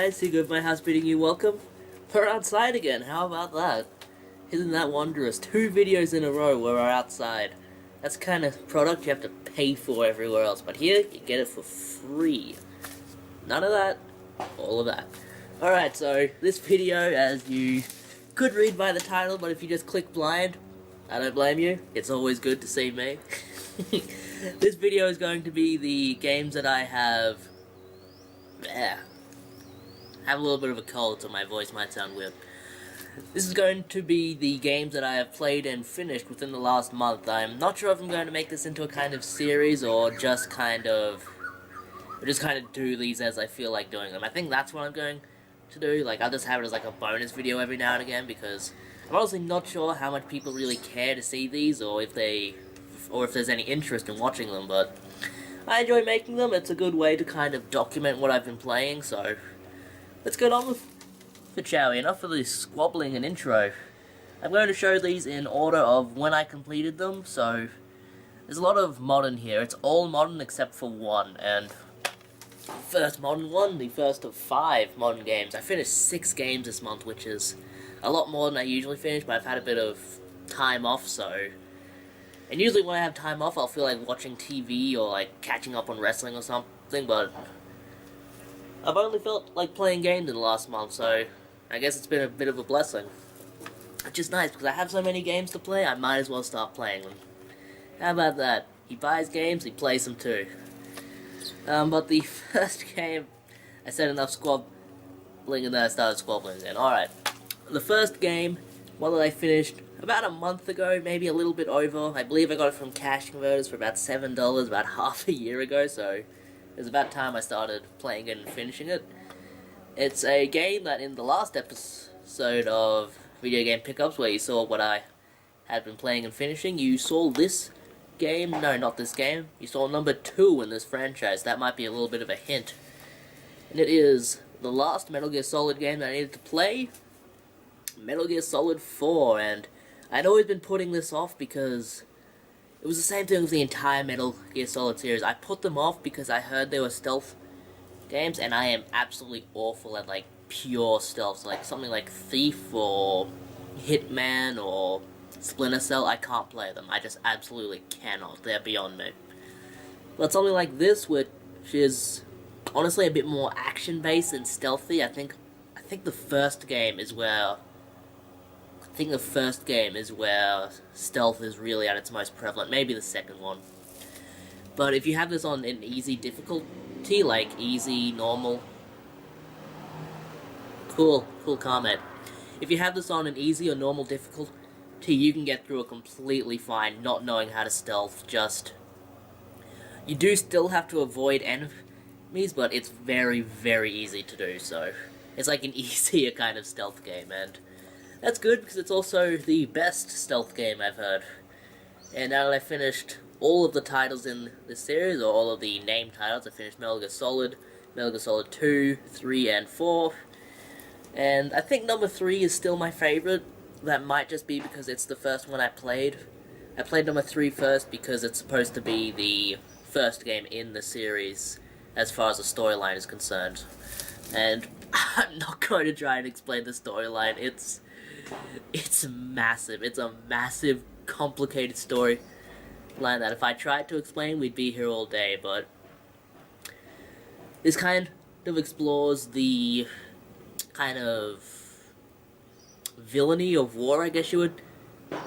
guys, so good my house beating you welcome. We're outside again, how about that? Isn't that wondrous? 2 videos in a row where we're outside. That's the kind of product you have to pay for everywhere else, but here, you get it for free. None of that, all of that. Alright, so this video, as you could read by the title, but if you just click blind, I don't blame you. It's always good to see me. This video is going to be the games that I have... have a little bit of a cold, so my voice might sound weird. This is going to be the games that I have played and finished within the last month. I'm not sure if I'm going to make this into a kind of series or just kind of do these as I feel like doing them. I think that's what I'm going to do. Like, I'll just have it as like a bonus video every now and again, because I'm honestly not sure how much people really care to see these, or if there's any interest in watching them, but I enjoy making them. It's a good way to kind of document what I've been playing, so let's get on with it, shall we? Enough of this squabbling and intro. I'm going to show these in order of when I completed them, so there's a lot of modern here. It's all modern except for one, and first modern one, the first of 5 modern games. I finished 6 games this month, which is a lot more than I usually finish, but I've had a bit of time off, so... And usually when I have time off, I'll feel like watching TV or like catching up on wrestling or something, but I've only felt like playing games in the last month, so I guess it's been a bit of a blessing. Which is nice, because I have so many games to play, I might as well start playing them. How about that? He buys games, he plays them too. But the first game, I said enough squabbling and then I started squabbling again. Alright, the first game, one that I finished about a month ago, maybe a little bit over. I believe I got it from Cash Converters for about $7 about half a year ago, so it was about time I started playing it and finishing it. It's a game that in the last episode of Video Game Pickups, where you saw what I had been playing and finishing, you saw this game, no, not this game, you saw number 2 in this franchise. That might be a little bit of a hint. And it is the last Metal Gear Solid game that I needed to play, Metal Gear Solid 4, and I'd always been putting this off because it was the same thing with the entire Metal Gear Solid series. I put them off because I heard they were stealth games, and I am absolutely awful at, like, pure stealth. So, like, something like Thief or Hitman or Splinter Cell, I can't play them. I just absolutely cannot. They're beyond me. But something like this, which is honestly a bit more action-based and stealthy, I think the first game is where... stealth is really at its most prevalent. Maybe the second one. But if you have this on an easy difficulty, like easy, normal... Cool comment. If you have this on an easy or normal difficulty, you can get through it completely fine, not knowing how to stealth. Just... you do still have to avoid enemies, but it's very, very easy to do, so... it's like an easier kind of stealth game, and that's good because it's also the best stealth game I've heard. And now that I finished all of the titles in this series, or all of the named titles, I finished Metal Gear Solid 2, 3, and 4. And I think number 3 is still my favorite. That might just be because it's the first one I played. I played number 3 first because it's supposed to be the first game in the series as far as the storyline is concerned. And I'm not going to try and explain the storyline. It's massive. It's a massive, complicated storyline that if I tried to explain, we'd be here all day, but this kind of explores the kind of villainy of war, I guess you would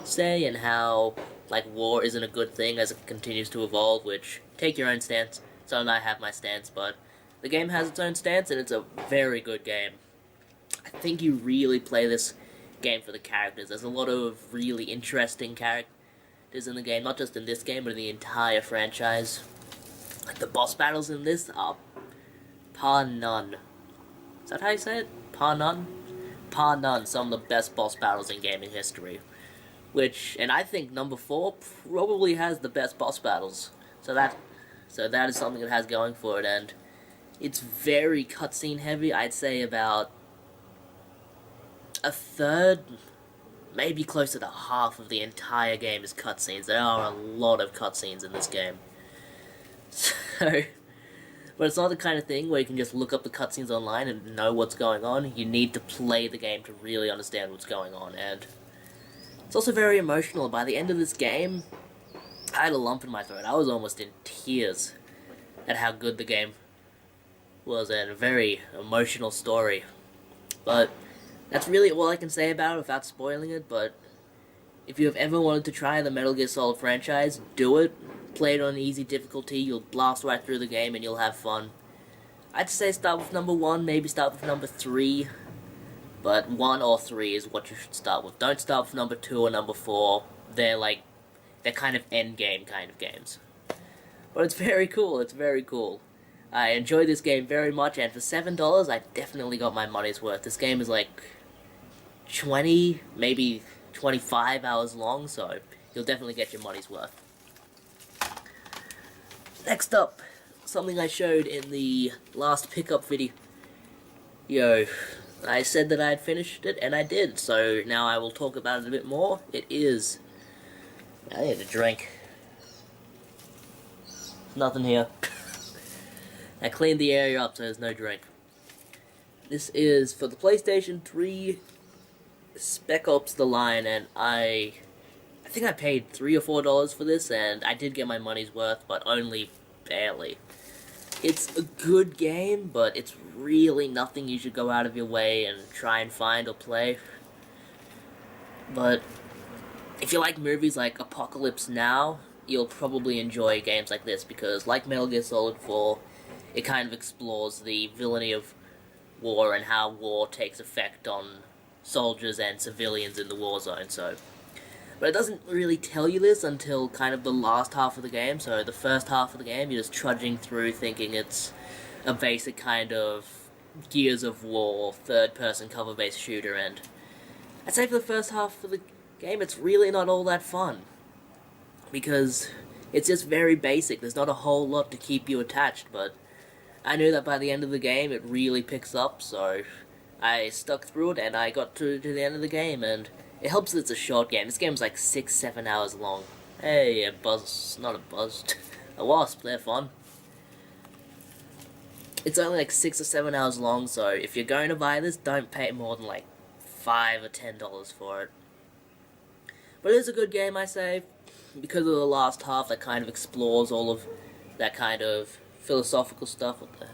say, and how, like, war isn't a good thing as it continues to evolve, which, take your own stance. So I have my stance, but the game has its own stance, and it's a very good game. I think you really play this game for the characters. There's a lot of really interesting characters in the game, not just in this game, but in the entire franchise. Like, the boss battles in this are par none. Is that how you say it? Par none? Par none, some of the best boss battles in gaming history. Which, and I think number 4 probably has the best boss battles. So that is something it has going for it, and it's very cutscene heavy. I'd say about a third, maybe closer to half of the entire game is cutscenes. There are a lot of cutscenes in this game. So, But it's not the kind of thing where you can just look up the cutscenes online and know what's going on. You need to play the game to really understand what's going on, and it's also very emotional. By the end of this game, I had a lump in my throat. I was almost in tears at how good the game was, and a very emotional story. But that's really all I can say about it without spoiling it. But if you have ever wanted to try the Metal Gear Solid franchise, do it. Play it on easy difficulty, you'll blast right through the game and you'll have fun. I'd say start with number 1, maybe start with number 3, but 1 or 3 is what you should start with. Don't start with number 2 or number 4, they're kind of end game kind of games. But it's very cool, it's very cool. I enjoy this game very much, and for $7, I definitely got my money's worth. This game is like 20, maybe 25 hours long, so you'll definitely get your money's worth. Next up, something I showed in the last pickup video. I said that I had finished it, and I did, so now I will talk about it a bit more. It is... I need a drink. Nothing here. I cleaned the area up so there's no drink. This is for the PlayStation 3 Spec Ops The Line, and I think I paid $3 or $4 for this, and I did get my money's worth, but only barely. It's a good game, but it's really nothing you should go out of your way and try and find or play. But if you like movies like Apocalypse Now, you'll probably enjoy games like this, because like Metal Gear Solid 4, it kind of explores the villainy of war and how war takes effect on soldiers and civilians in the war zone, so... But it doesn't really tell you this until kind of the last half of the game, so the first half of the game you're just trudging through thinking it's a basic kind of Gears of War, third-person cover-based shooter, and I'd say for the first half of the game it's really not all that fun, because it's just very basic. There's not a whole lot to keep you attached, but I knew that by the end of the game it really picks up, so I stuck through it and I got to the end of the game, and it helps that it's a short game. This game's like 6-7 hours long. Hey, a buzz, not a buzz, a wasp, they're fun. It's only like 6 or 7 hours long, so if you're going to buy this, don't pay more than like $5 or $10 for it. But it is a good game, I say, because of the last half that kind of explores all of that kind of philosophical stuff. What the...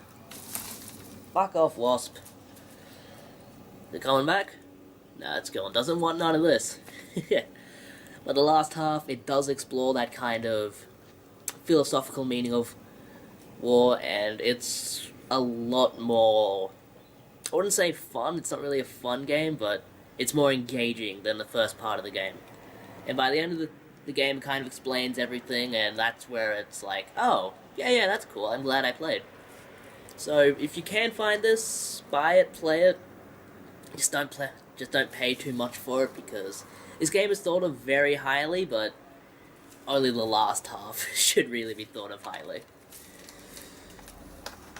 Fuck off, wasp. Is it coming back? Nah, it's gone. Doesn't want none of this. But the last half, it does explore that kind of philosophical meaning of war, and it's a lot more... I wouldn't say fun, it's not really a fun game, but it's more engaging than the first part of the game. And by the end of the game, kind of explains everything, and that's where it's like, oh, yeah, that's cool, I'm glad I played. So, if you can find this, buy it, play it. Just don't pay too much for it, because this game is thought of very highly, but only the last half should really be thought of highly.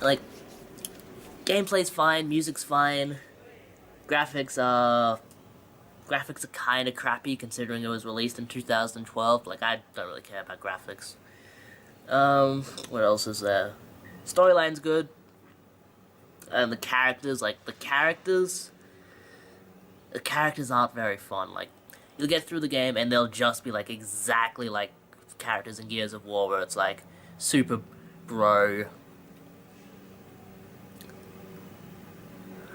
Like, gameplay's fine, music's fine, graphics are kind of crappy considering it was released in 2012. Like, I don't really care about graphics. What else is there? Storyline's good. And the characters aren't very fun. Like, you'll get through the game and they'll just be like exactly like characters in Gears of War, where it's like super bro.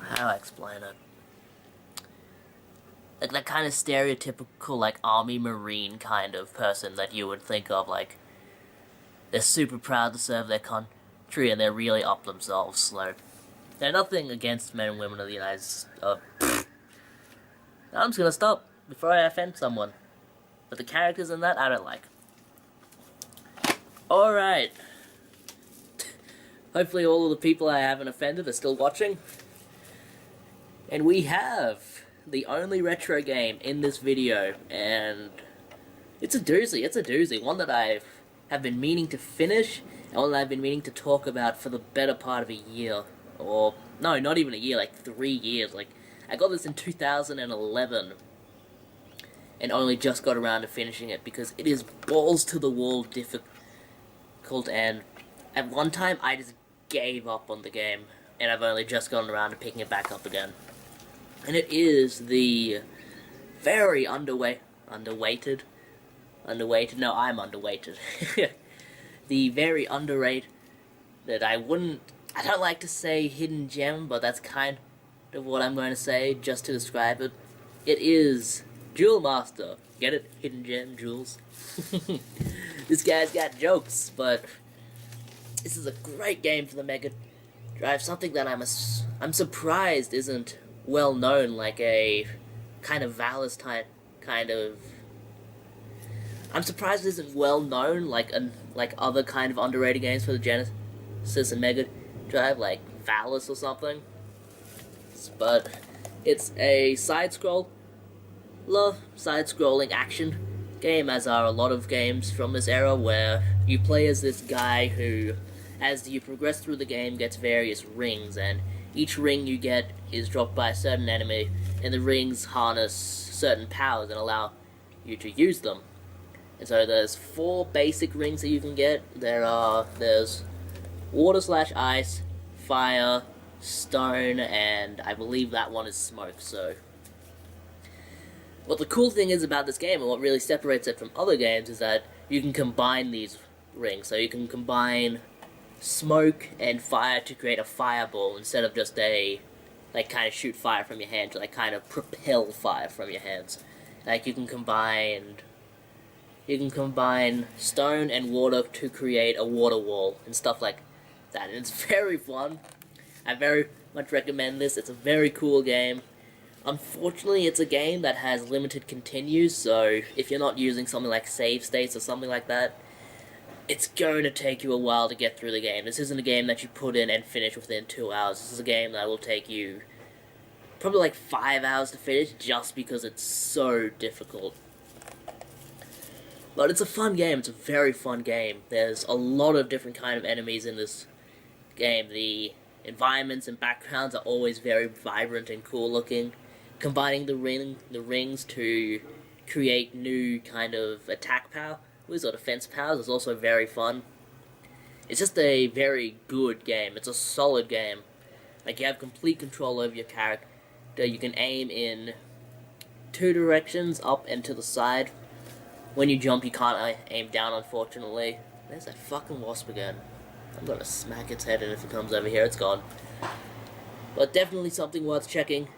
How do I explain it? Like that kind of stereotypical like army marine kind of person that you would think of, like they're super proud to serve their country and they're really up themselves. So they're nothing against men and women of the United States. I'm just gonna stop before I offend someone. But the characters in that I don't like. Alright. Hopefully all of the people I haven't offended are still watching. And we have the only retro game in this video, and it's a doozy, one that I have been meaning to finish, and one that I've been meaning to talk about for the better part of a year, or, no, not even a year, like 3 years. Like, I got this in 2011, and only just got around to finishing it, because it is balls to the wall difficult, and at one time I just gave up on the game, and I've only just gotten around to picking it back up again. And it is the very underweighted, no, I'm underweighted. The very underrated, that I don't like to say hidden gem, but that's kind of what I'm going to say just to describe it. It is Jewel Master. Get it? Hidden gem, jewels. This guy's got jokes, but this is a great game for the Megadrive. Something that I'm surprised isn't well known, like a kind of Valis type kind of. I'm surprised it isn't well known like other kind of underrated games for the Genesis and Megadrive, like Valis or something. But it's a side-scrolling action game, as are a lot of games from this era, where you play as this guy who, as you progress through the game, gets various rings, and each ring you get is dropped by a certain enemy, and the rings harness certain powers and allow you to use them. And so there's 4 basic rings that you can get. There's water/ice, fire, stone, and I believe that one is smoke. So what the cool thing is about this game, and what really separates it from other games, is that you can combine these rings. So you can combine smoke and fire to create a fireball, instead of just kind of shoot fire from your hand, to kind of propel fire from your hands. Like you can combine stone and water to create a water wall and stuff like that. And it's very fun. I very much recommend this. It's a very cool game. Unfortunately, it's a game that has limited continues, so if you're not using something like save states or something like that, it's going to take you a while to get through the game. This isn't a game that you put in and finish within 2 hours. This is a game that will take you probably like 5 hours to finish, just because it's so difficult. But it's a fun game. It's a very fun game. There's a lot of different kind of enemies in this game. The environments and backgrounds are always very vibrant and cool looking. Combining the rings to create new kind of attack powers or defense powers is also very fun. It's just a very good game. It's a solid game. Like, you have complete control over your character. You can aim in 2 directions, up and to the side. When you jump, you can't aim down, unfortunately. There's that fucking wasp again. I'm gonna smack its head in if it comes over here. It's gone. But definitely something worth checking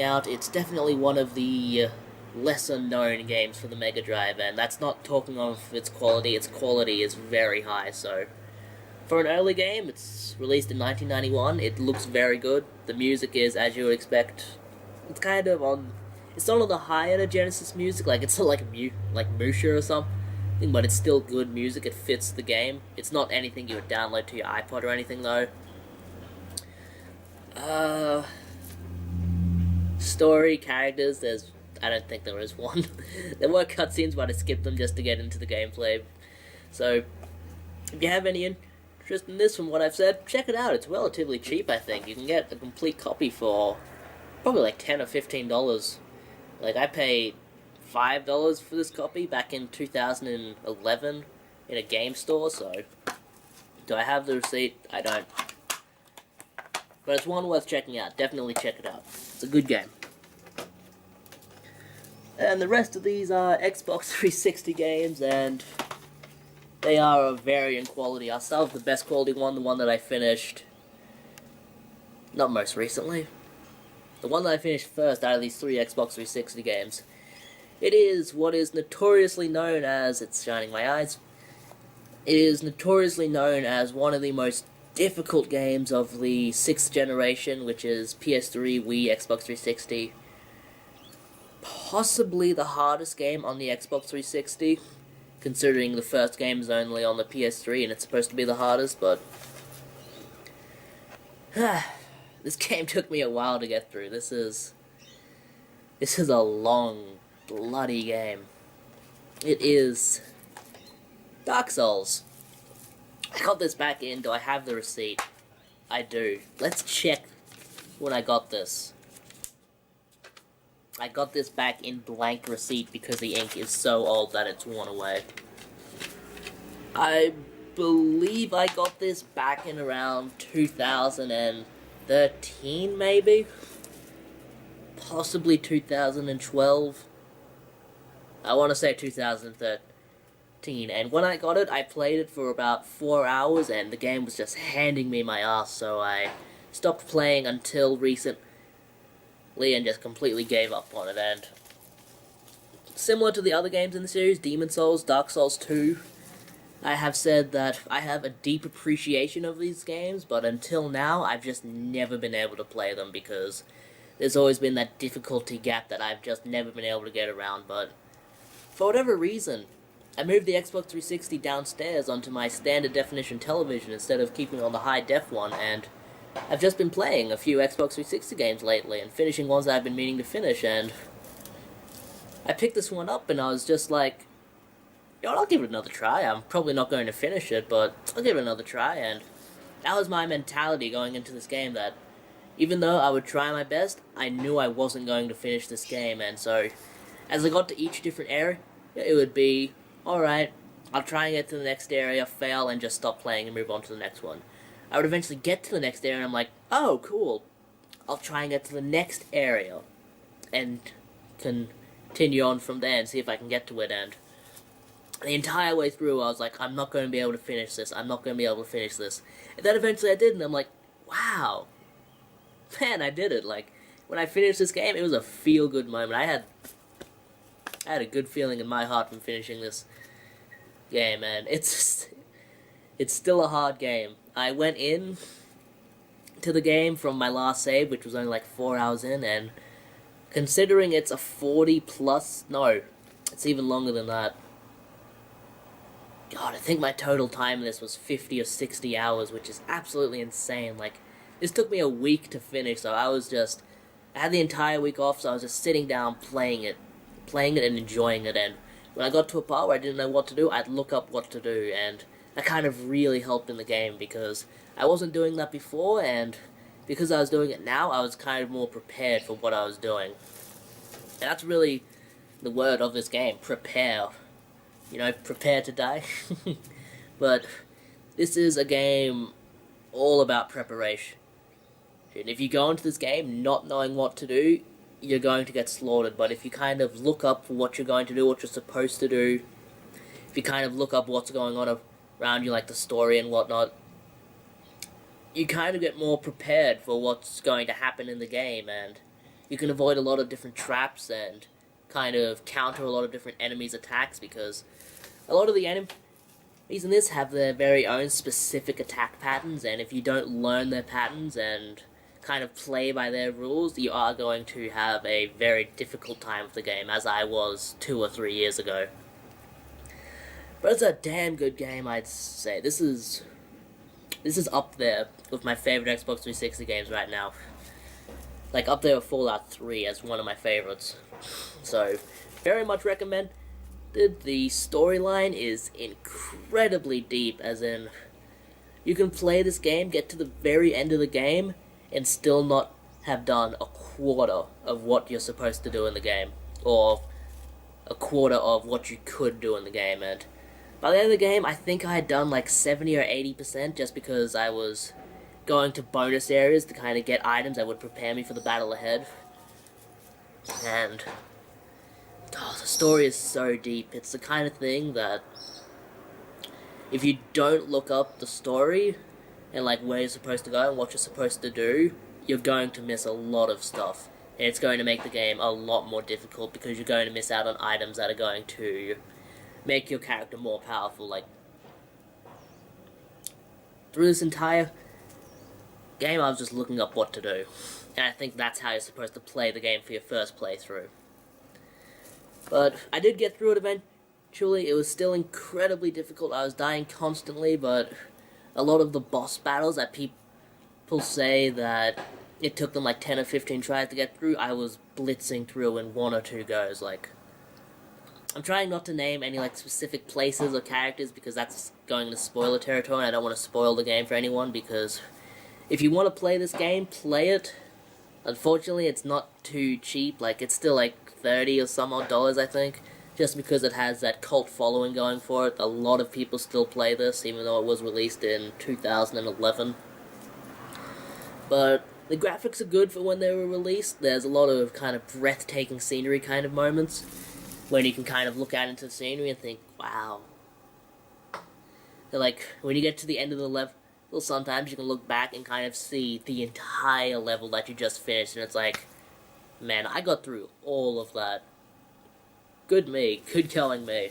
out. It's definitely one of the lesser known games for the Megadrive, and that's not talking of its quality. Its quality is very high, so for an early game, it's released in 1991. It looks very good. The music is, as you would expect, it's kind of on. It's not on the high end of Genesis music, like it's not like Musha or something, but it's still good music. It fits the game. It's not anything you would download to your iPod or anything, though. Story, characters, I don't think there is one. There were cutscenes, but I skipped them just to get into the gameplay. So, if you have any interest in this from what I've said, check it out. It's relatively cheap, I think. You can get a complete copy for probably like $10 or $15. Like, I paid $5 for this copy back in 2011 in a game store, so do I have the receipt? I don't. But it's one worth checking out. Definitely check it out. It's a good game. And the rest of these are Xbox 360 games, and they are of varying quality. I'll start with the best quality one, the one that I finished not most recently. The one that I finished first out of these 3 Xbox 360 games. It is what is notoriously known as, it's shining my eyes, it is notoriously known as one of the most difficult games of the 6th generation, which is PS3, Wii, Xbox 360. Possibly the hardest game on the Xbox 360, considering the first game is only on the PS3 and it's supposed to be the hardest, but this game took me a while to get through. This is a long, bloody game. It is Dark Souls. I got this back in. Do I have the receipt? I do. Let's check when I got this. I got this back in blank receipt because the ink is so old that it's worn away. I believe I got this back in around 2013, maybe? Possibly 2012. I want to say 2013. And when I got it, I played it for about 4 hours, and the game was just handing me my ass, so I stopped playing until recently and just completely gave up on it. And similar to the other games in the series, Demon Souls, Dark Souls 2, I have said that I have a deep appreciation of these games, but until now, I've just never been able to play them because there's always been that difficulty gap that I've just never been able to get around. But for whatever reason, I moved the Xbox 360 downstairs onto my standard definition television instead of keeping it on the high def one, and I've just been playing a few Xbox 360 games lately and finishing ones that I've been meaning to finish, and I picked this one up and I was just like, you know what, I'll give it another try. I'm probably not going to finish it, but I'll give it another try, and that was my mentality going into this game, that even though I would try my best, I knew I wasn't going to finish this game, and so as I got to each different area, it would be, alright, I'll try and get to the next area, fail, and just stop playing and move on to the next one. I would eventually get to the next area, and I'm like, oh, cool, I'll try and get to the next area, and continue on from there and see if I can get to it, and the entire way through, I was like, I'm not going to be able to finish this, I'm not going to be able to finish this. And then eventually I did, and I'm like, wow, man, I did it. Like, when I finished this game, it was a feel-good moment. I had a good feeling in my heart from finishing this game, and it's still a hard game. I went in to the game from my last save, which was only like 4 hours in, and considering it's a 40 plus, no, it's even longer than that. God, I think my total time in this was 50 or 60 hours, which is absolutely insane. Like, this took me a week to finish, so I had the entire week off, so I was just sitting down playing it and enjoying it, and when I got to a part where I didn't know what to do, I'd look up what to do, and that kind of really helped in the game, because I wasn't doing that before, and because I was doing it now, I was kind of more prepared for what I was doing. And that's really the word of this game, prepare. You know, prepare to die. But this is a game all about preparation. And if you go into this game not knowing what to do, you're going to get slaughtered. But if you kind of look up for what you're going to do, what you're supposed to do, if you kind of look up what's going on around you, like the story and whatnot, you kind of get more prepared for what's going to happen in the game, and you can avoid a lot of different traps and kind of counter a lot of different enemies' attacks, because a lot of the enemies in this have their very own specific attack patterns, and if you don't learn their patterns and kind of play by their rules, you are going to have a very difficult time with the game, as I was 2 or 3 years ago. But it's a damn good game, I'd say. This is up there with my favorite Xbox 360 games right now. Like, up there with Fallout 3 as one of my favorites. So, very much recommend. The storyline is incredibly deep, as in, you can play this game, get to the very end of the game, and still not have done a quarter of what you're supposed to do in the game, or a quarter of what you could do in the game, and by the end of the game, I think I had done like 70 or 80% just because I was going to bonus areas to kind of get items that would prepare me for the battle ahead. And oh, the story is so deep. It's the kind of thing that if you don't look up the story and like where you're supposed to go and what you're supposed to do, you're going to miss a lot of stuff. And it's going to make the game a lot more difficult because you're going to miss out on items that are going to make your character more powerful. Like, through this entire game, I was just looking up what to do. And I think that's how you're supposed to play the game for your first playthrough. But I did get through it eventually. It was still incredibly difficult. I was dying constantly, but a lot of the boss battles that people say that it took them like 10 or 15 tries to get through, I was blitzing through in 1 or 2 goes. Like, I'm trying not to name any like specific places or characters because that's going into spoiler territory, and I don't want to spoil the game for anyone, because if you want to play this game, play it. Unfortunately, it's not too cheap. Like, it's still like $30 or some odd dollars, I think. just because it has that cult following going for it. A lot of people still play this, even though it was released in 2011. But the graphics are good for when they were released. There's a lot of kind of breathtaking scenery kind of moments when you can kind of look out into the scenery and think, wow. Like, when you get to the end of the level, sometimes you can look back and kind of see the entire level that you just finished, and it's like, man, I got through all of that. Good me. Good going me.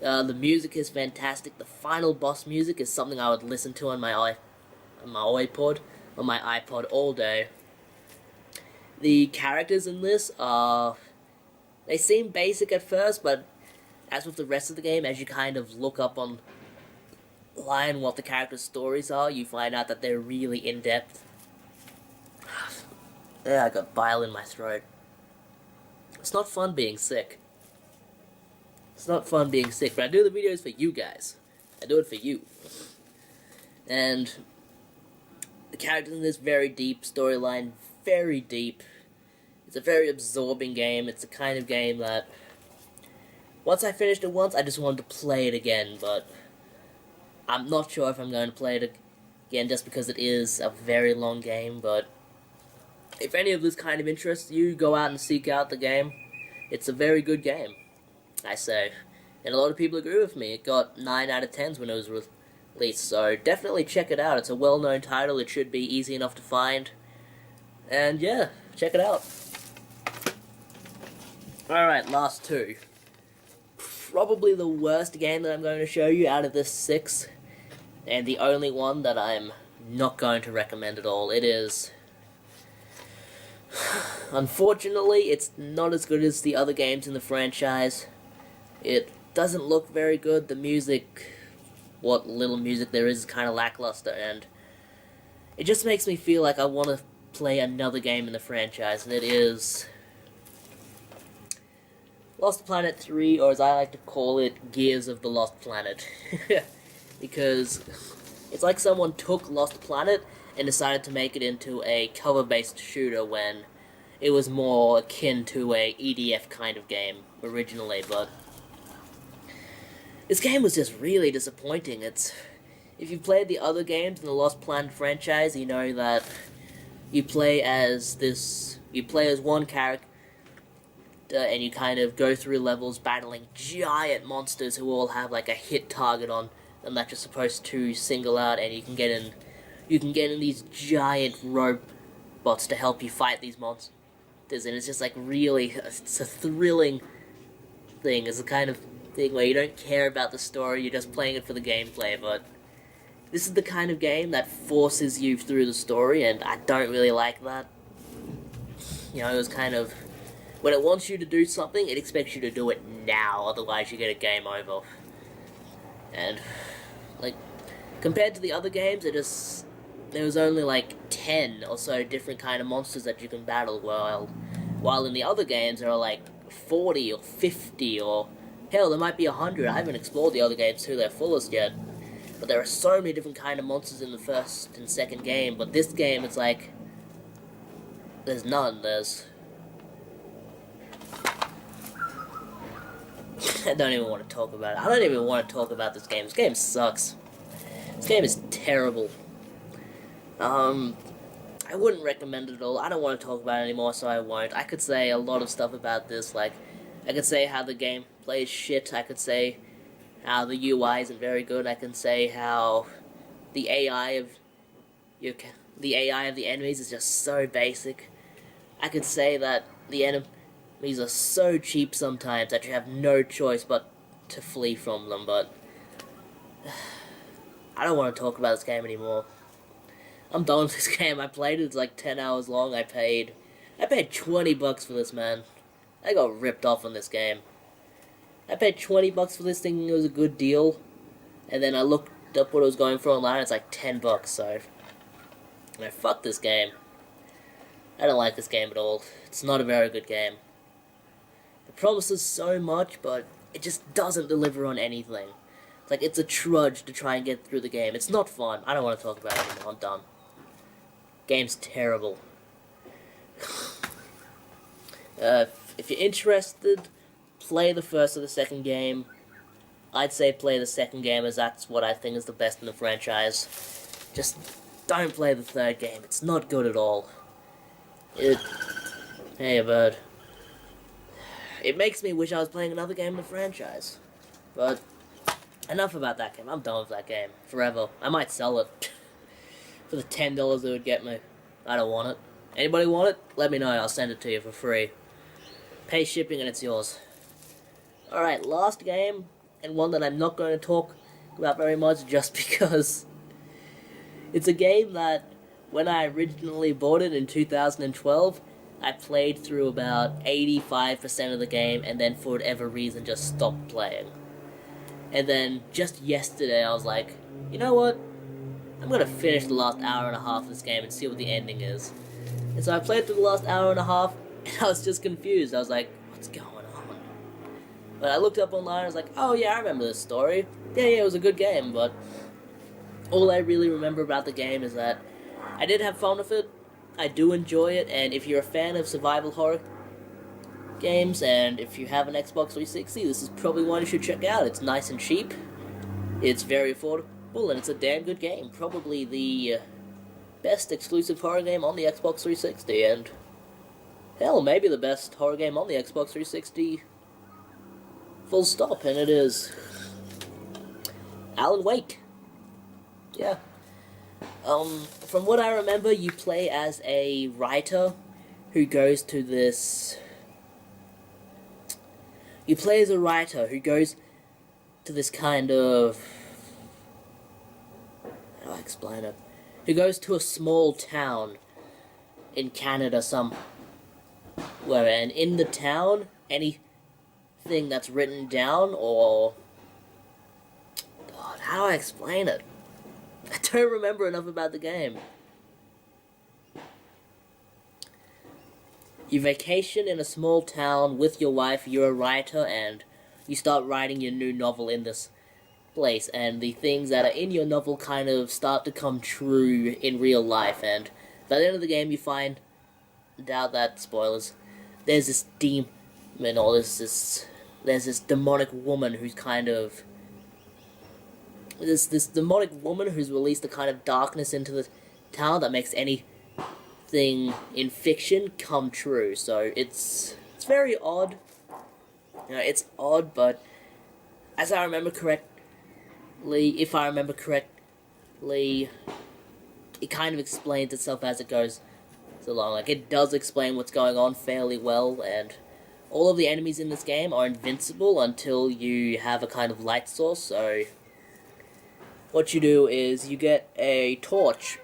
The music is fantastic. The final boss music is something I would listen to on my iPod all day. The characters in this are... They seem basic at first, but as with the rest of the game, as you kind of look up online what the characters' stories are, you find out that they're really in-depth. Yeah, I got bile in my throat. It's not fun being sick. It's not fun being sick, but I do the videos for you guys. I do it for you. And the characters in this, very deep storyline, very deep. It's a very absorbing game. It's the kind of game that once I finished it once, I just wanted to play it again, but I'm not sure if I'm going to play it again just because it is a very long game. But if any of this kind of interests you, go out and seek out the game. It's a very good game, I say. And a lot of people agree with me. It got 9 out of 10s when it was released, so definitely check it out. It's a well-known title. It should be easy enough to find. And yeah, check it out. Alright, last two. Probably the worst game that I'm going to show you out of this 6, and the only one that I'm not going to recommend at all. It is... Unfortunately, it's not as good as the other games in the franchise. It doesn't look very good. The music, what little music there is kind of lackluster, and it just makes me feel like I want to play another game in the franchise, and it is Lost Planet 3, or as I like to call it, Gears of the Lost Planet. Because it's like someone took Lost Planet and decided to make it into a cover-based shooter when it was more akin to a EDF kind of game originally, but this game was just really disappointing. If you've played the other games in the Lost Planet franchise, you know that you play as one character, and you kind of go through levels battling giant monsters who all have like a hit target on them that you're supposed to single out, and you can get in these giant robots to help you fight these monsters, and it's just like really, it's a thrilling thing. It's the kind of thing where you don't care about the story, you're just playing it for the gameplay, but this is the kind of game that forces you through the story, and I don't really like that. You know, it was kind of, when it wants you to do something, it expects you to do it now, otherwise you get a game over. And, like, compared to the other games, there was only like 10 or so different kind of monsters that you can battle, while in the other games there are like 40 or 50 or hell, there might be 100. I haven't explored the other games to their fullest yet, but there are so many different kind of monsters in the first and second game. But this game, it's like there's none. I don't even want to talk about it. I don't even want to talk about this game. This game sucks. This game is terrible. I wouldn't recommend it at all. I don't want to talk about it anymore, so I won't. I could say a lot of stuff about this, like, I could say how the gameplay is shit, I could say how the UI isn't very good, I can say how the AI of the enemies is just so basic. I could say that the enemies are so cheap sometimes that you have no choice but to flee from them, but I don't want to talk about this game anymore. I'm done with this game. I played it. It's like 10 hours long. I paid $20 for this, man. I got ripped off on this game. I paid $20 for this, thinking it was a good deal, and then I looked up what it was going for online. It's like $10. So, fuck this game. I don't like this game at all. It's not a very good game. It promises so much, but it just doesn't deliver on anything. It's like it's a trudge to try and get through the game. It's not fun. I don't want to talk about it anymore. I'm done. Game's terrible. If you're interested, play the first or the second game. I'd say play the second game, as that's what I think is the best in the franchise. Just don't play the third game. It's not good at all. Hey, bird. It makes me wish I was playing another game in the franchise. But enough about that game. I'm done with that game forever. I might sell it for the $10 it would get me. I don't want it. Anybody want it? Let me know. I'll send it to you for free. Pay shipping and it's yours. Alright, last game, and one that I'm not going to talk about very much just because it's a game that when I originally bought it in 2012, I played through about 85% of the game and then for whatever reason just stopped playing. And then just yesterday I was like, you know what? I'm going to finish the last hour and a half of this game and see what the ending is. And so I played through the last hour and a half and I was just confused. I was like, what's going on? But I looked up online and I was like, oh yeah, I remember this story. Yeah, it was a good game, but all I really remember about the game is that I did have fun with it. I do enjoy it, and if you're a fan of survival horror games, and if you have an Xbox 360, this is probably one you should check out. It's nice and cheap, it's very affordable, and it's a damn good game. Probably the best exclusive horror game on the Xbox 360, and hell, maybe the best horror game on the Xbox 360, full stop, and it is Alan Wake. Yeah. From what I remember, you play as a writer who goes to this... You play as a writer who goes to this kind of... How do I explain it? Who goes to a small town in Canada somewhere, and in the town, anything that's written down or... God, how do I explain it? I don't remember enough about the game. You vacation in a small town with your wife, you're a writer, and you start writing your new novel in this place, and the things that are in your novel kind of start to come true in real life, and by the end of the game you find out that, spoilers, there's this demon, or there's this demonic woman who's kind of... This demonic woman who's released a kind of darkness into the town that makes anything in fiction come true. So it's very odd. You know, it's odd, but as I remember correctly, if I remember correctly, it kind of explains itself as it goes along. Like, it does explain what's going on fairly well, and all of the enemies in this game are invincible until you have a kind of light source, so... What you do is you get a torch,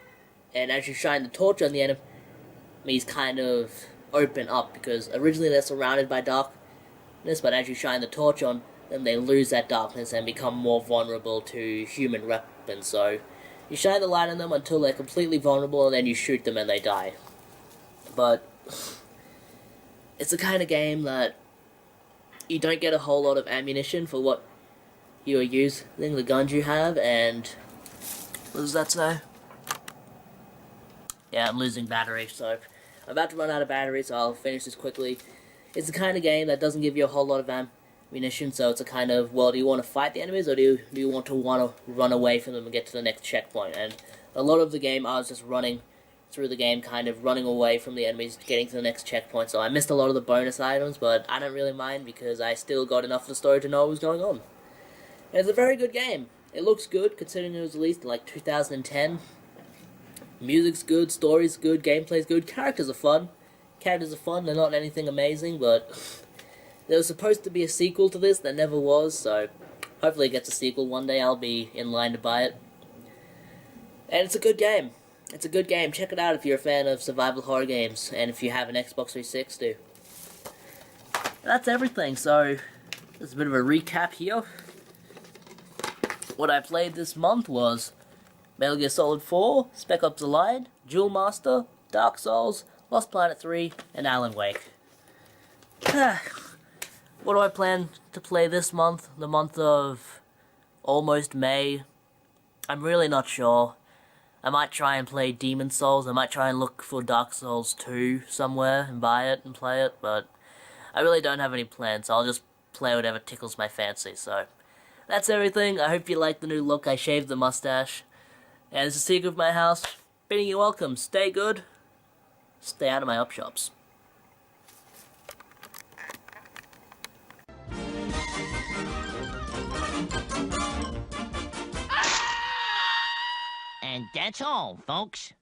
and as you shine the torch on the enemies kind of open up, because originally they're surrounded by darkness, but as you shine the torch on them, they lose that darkness and become more vulnerable to human weapons. So you shine the light on them until they're completely vulnerable, and then you shoot them and they die. But it's the kind of game that you don't get a whole lot of ammunition for what you are using, the guns you have, and what does that say? Yeah, I'm losing battery, so I'm about to run out of battery, so I'll finish this quickly. It's the kind of game that doesn't give you a whole lot of ammunition, so it's a kind of, well, do you want to fight the enemies, or do you want to run away from them and get to the next checkpoint? And a lot of the game, I was just running through the game, kind of running away from the enemies, getting to the next checkpoint, so I missed a lot of the bonus items, but I don't really mind, because I still got enough of the story to know what was going on. And it's a very good game. It looks good, considering it was released in like 2010. Music's good, story's good, gameplay's good, characters are fun. They're not anything amazing, but there was supposed to be a sequel to this that never was, so hopefully it gets a sequel one day. I'll be in line to buy it. And it's a good game. It's a good game. Check it out if you're a fan of survival horror games, and if you have an Xbox 360. That's everything, so there's a bit of a recap here. What I played this month was Metal Gear Solid 4, Spec Ops Allied, Duel Master, Dark Souls, Lost Planet 3, and Alan Wake. What do I plan to play this month? The month of almost May? I'm really not sure. I might try and play Demon Souls. I might try and look for Dark Souls 2 somewhere and buy it and play it, but I really don't have any plans, so I'll just play whatever tickles my fancy. So that's everything. I hope you like the new look. I shaved the mustache. And it's a secret of my house. Bidding you welcome. Stay good. Stay out of my op shops. And that's all, folks.